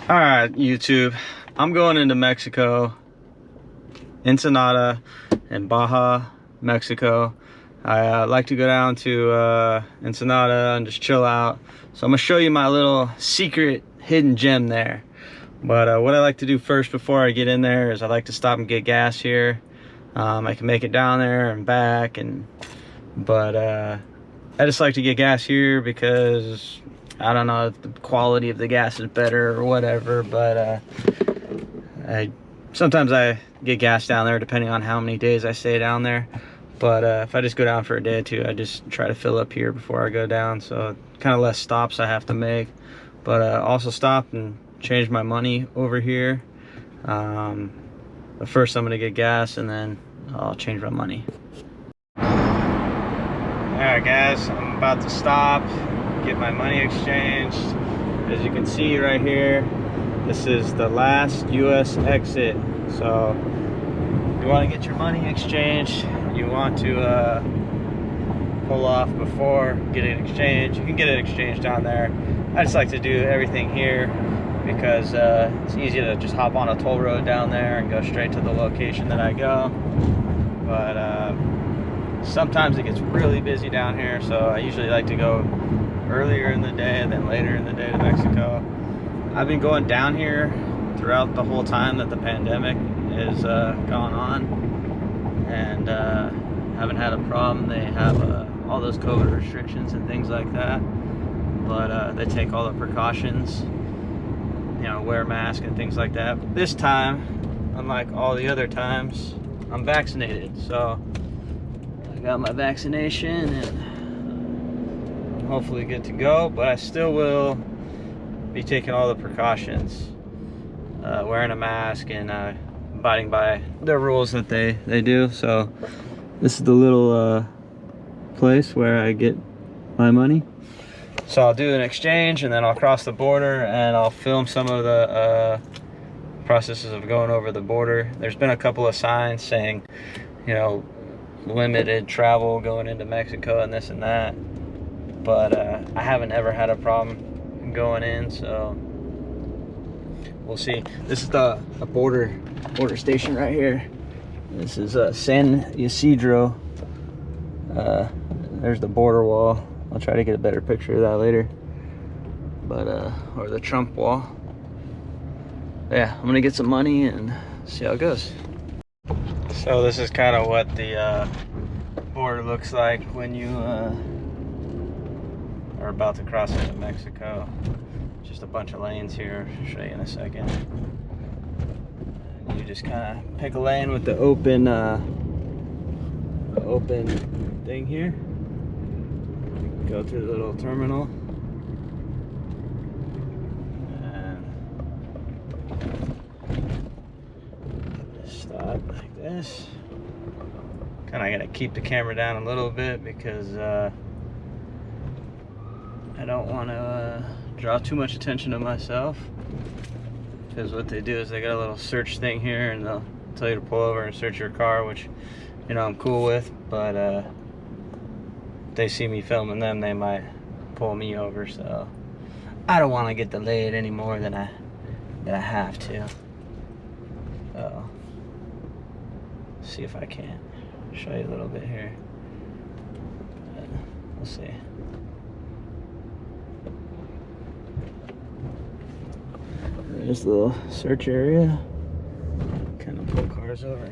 All right, YouTube, I'm going into Mexico, Ensenada and Baja, Mexico. I like to go down to Ensenada and just chill out. So I'm gonna show you my little secret hidden gem there. But what I like to do first before I get in there is I like to stop and get gas here. I can make it down there and back, but I just like to get gas here because I don't know if the quality of the gas is better or whatever, but sometimes I get gas down there depending on how many days I stay down there. But if I just go down for a day or two, I just try to fill up here before I go down, so kind of less stops I have to make. But also stop and change my money over here. But first I'm gonna get gas and then I'll change my money. Alright guys, I'm about to stop, get my money exchanged. As you can see right here, this is the last US exit. So if you want to get your money exchanged, you want to pull off before getting it exchanged. You can get it exchanged down there. I just like to do everything here because it's easy to just hop on a toll road down there and go straight to the location that I go. But sometimes it gets really busy down here, so I usually like to go earlier in the day than later in the day to Mexico. I've been going down here throughout the whole time that the pandemic is gone on, and haven't had a problem. They have all those COVID restrictions and things like that, but they take all the precautions, you know, wear a mask and things like that. But this time, unlike all the other times, I'm vaccinated, so I got my vaccination and I'm hopefully good to go, but I still will be taking all the precautions, wearing a mask and abiding by the rules that they do. So this is the little place where I get my money. So I'll do an exchange and then I'll cross the border and I'll film some of the processes of going over the border. There's been a couple of signs saying, you know, limited travel going into Mexico and this and that, but I haven't ever had a problem going in, so we'll see. This is the border station right here. This is San Ysidro. There's the border wall. I'll try to get a better picture of that later, but or the Trump wall. Yeah, I'm gonna get some money and see how it goes. So this is kind of what the border looks like when you are about to cross into Mexico. Just a bunch of lanes here. I'll show you in a second. And you just kind of pick a lane with the open thing here. Go through the little terminal. Stop like this. Kind of gotta keep the camera down a little bit because I don't want to draw too much attention to myself. Because what they do is they got a little search thing here and they'll tell you to pull over and search your car, which, you know, I'm cool with, but if they see me filming them, they might pull me over, so I don't want to get delayed any more than I have to. So see if I can show you a little bit here, but we'll see. There's the little search area. Kind of pull cars over.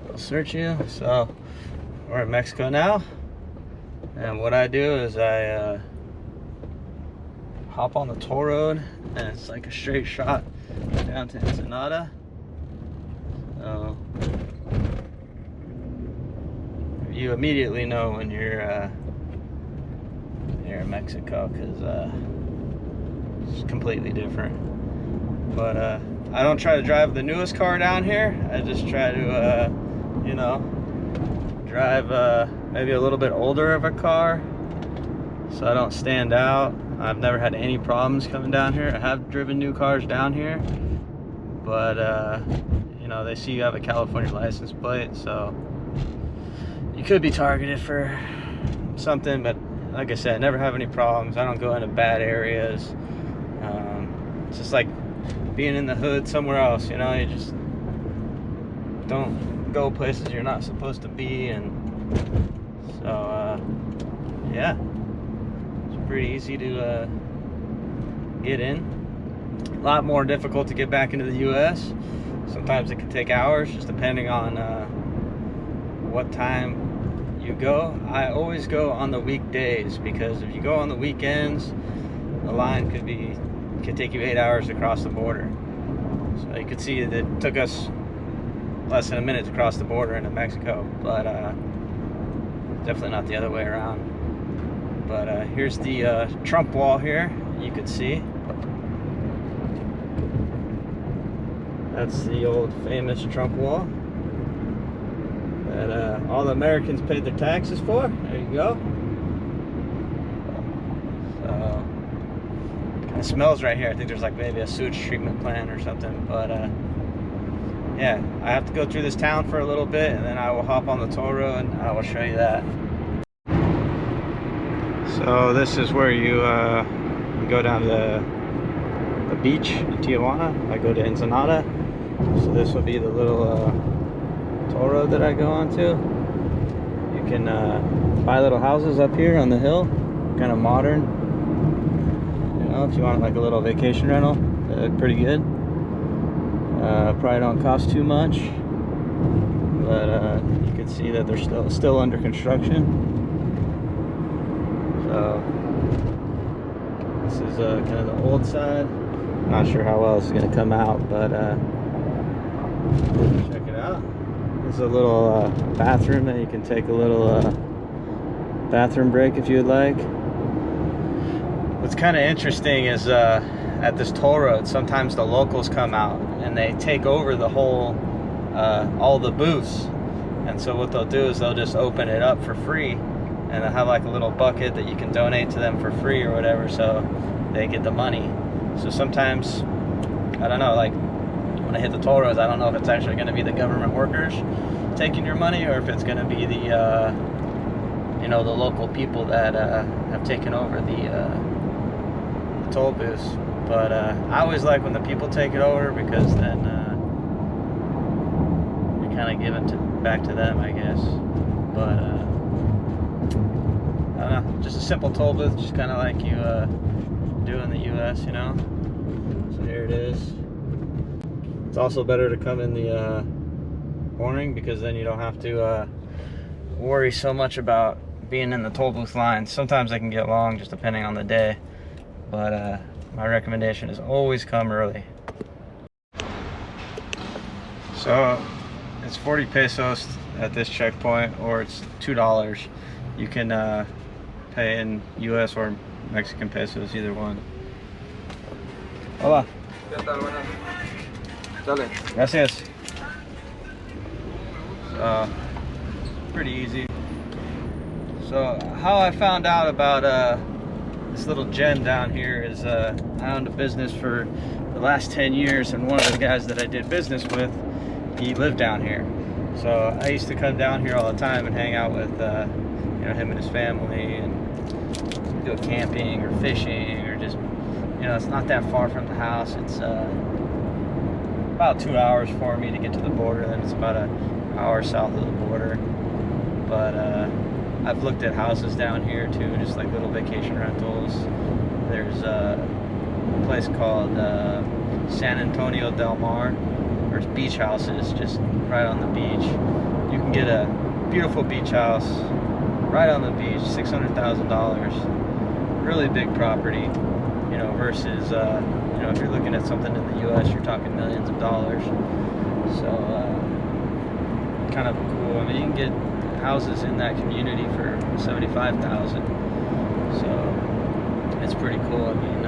They'll search you. So we're in Mexico now, and what I do is I hop on the toll road, and it's like a straight shot down to Ensenada. So you immediately know when you're in Mexico, because it's completely different. But I don't try to drive the newest car down here. I just try to you know, drive maybe a little bit older of a car so I don't stand out. I've never had any problems coming down here. I have driven new cars down here, but you know, they see you have a California license plate, so you could be targeted for something. But like I said, I never have any problems. I don't go into bad areas. It's just like being in the hood somewhere else, you know. You just don't go places you're not supposed to be, and so yeah, it's pretty easy to get in. A lot more difficult to get back into the US. Sometimes it can take hours, just depending on what time you go. I always go on the weekdays, because if you go on the weekends, the line could take you 8 hours to cross the border. So you could see that it took us less than a minute to cross the border into Mexico, but definitely not the other way around. But here's the Trump wall here, you could see. That's the old famous Trump wall that all the Americans paid their taxes for. There you go. So, kind of smells right here. I think there's like maybe a sewage treatment plant or something. But yeah, I have to go through this town for a little bit, and then I will hop on the toll road and I will show you that. So this is where you go down to the beach in Tijuana. I go to Ensenada. So this will be the little toll road that I go onto. You can buy little houses up here on the hill, kind of modern. You know, if you want like a little vacation rental, they're pretty good. Probably don't cost too much, but you can see that they're still under construction. So this is kind of the old side. Not sure how well this is going to come out, but check it out. There's a little bathroom that you can take a little bathroom break if you would like. What's kind of interesting is at this toll road, sometimes the locals come out and they take over the whole, all the booths. And so what they'll do is they'll just open it up for free, and they'll have like a little bucket that you can donate to them for free or whatever, so they get the money. So sometimes, I don't know, like when I hit the toll roads, I don't know if it's actually going to be the government workers taking your money, or if it's going to be the, you know, the local people that have taken over the toll booths. But I always like when the people take it over, because then you kind of give it back to them, I guess. But I don't know, just a simple toll booth, just kind of like you do in the US, you know. So here it is. It's also better to come in the morning, because then you don't have to worry so much about being in the toll booth lines. Sometimes they can get long, just depending on the day, but my recommendation is always come early. So it's 40 pesos at this checkpoint, or it's $2. You can pay in US or Mexican pesos, either one. Hola. ¿Qué tal? Buenas. Dale. Gracias. Pretty easy. So how I found out about this little gem down here is I owned a business for the last 10 years, and one of the guys that I did business with, he lived down here. So I used to come down here all the time and hang out with you know, him and his family, and go camping or fishing, or just, you know, it's not that far from the house. It's about 2 hours for me to get to the border, then it's about an hour south of the border. But I've looked at houses down here too, just like little vacation rentals. There's a place called San Antonio del Mar. There's beach houses just right on the beach. You can get a beautiful beach house right on the beach, $600,000. Really big property, you know, versus you know, if you're looking at something in the US, you're talking millions of dollars. So kind of cool. I mean, you can get houses in that community for $75,000. So it's pretty cool. I mean,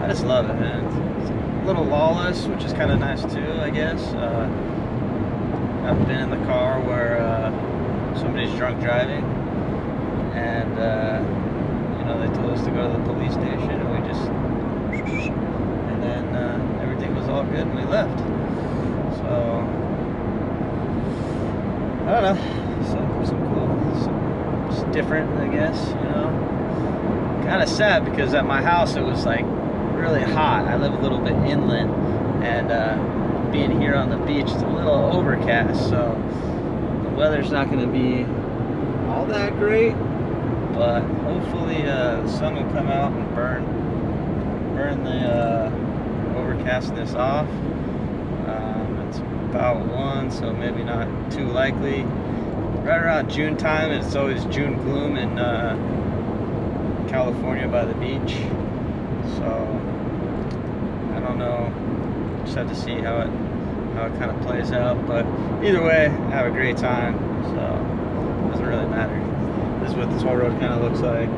I just love it, man. It's a little lawless, which is kind of nice too, I guess. I've been in the car where somebody's drunk driving, and you know, they told us to go to the police station, and we just, and then everything was all good and we left. So I don't know, some cool, it's different, I guess, you know. Kind of sad, because at my house it was like really hot. I live a little bit inland, and being here on the beach, it's a little overcast, so the weather's not going to be all that great, but hopefully the sun will come out and burn the overcastness off. It's about 1, so maybe not too likely. Right around June time, it's always June gloom in California by the beach, so I don't know, just have to see how it kind of plays out, but either way, I have a great time, so it doesn't really matter. This is what the toll road kind of looks like,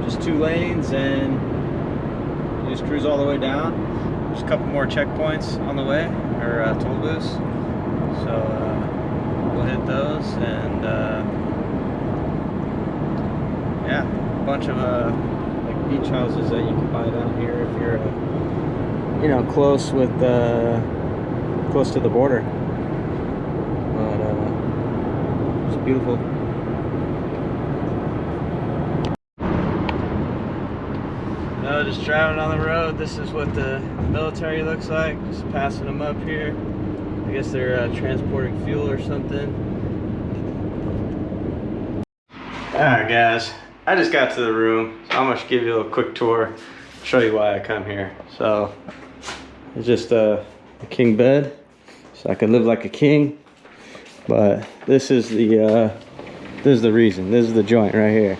just 2 lanes, and you just cruise all the way down. There's a couple more checkpoints on the way, or toll booths, so we'll hit those, and yeah, a bunch of like beach houses that you can buy down here if you're you know, close to the border. But it's beautiful. No, just driving on the road. This is what the military looks like. Just passing them up here. I guess they're transporting fuel or something. Alright guys, I just got to the room, so I'm gonna give you a quick tour, show you why I come here. So it's just a king bed, so I can live like a king. But this is the reason. This is the joint right here.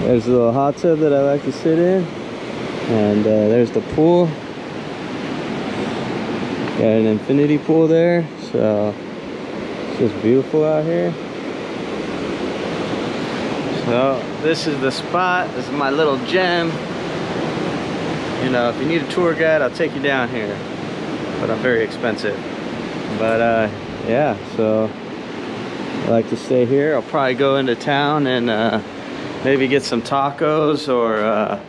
There's a little hot tub that I like to sit in, and there's the pool. Got an infinity pool there, so it's just beautiful out here. So this is the spot. This is my little gem. You know, if you need a tour guide, I'll take you down here, but I'm very expensive. But yeah, so I like to stay here. I'll probably go into town and maybe get some tacos or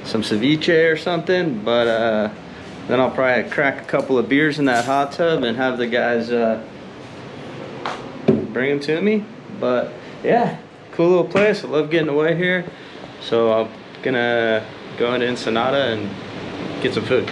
some ceviche or something, but then I'll probably crack a couple of beers in that hot tub and have the guys bring them to me. But yeah, cool little place. I love getting away here, so I'm gonna go into Ensenada and get some food.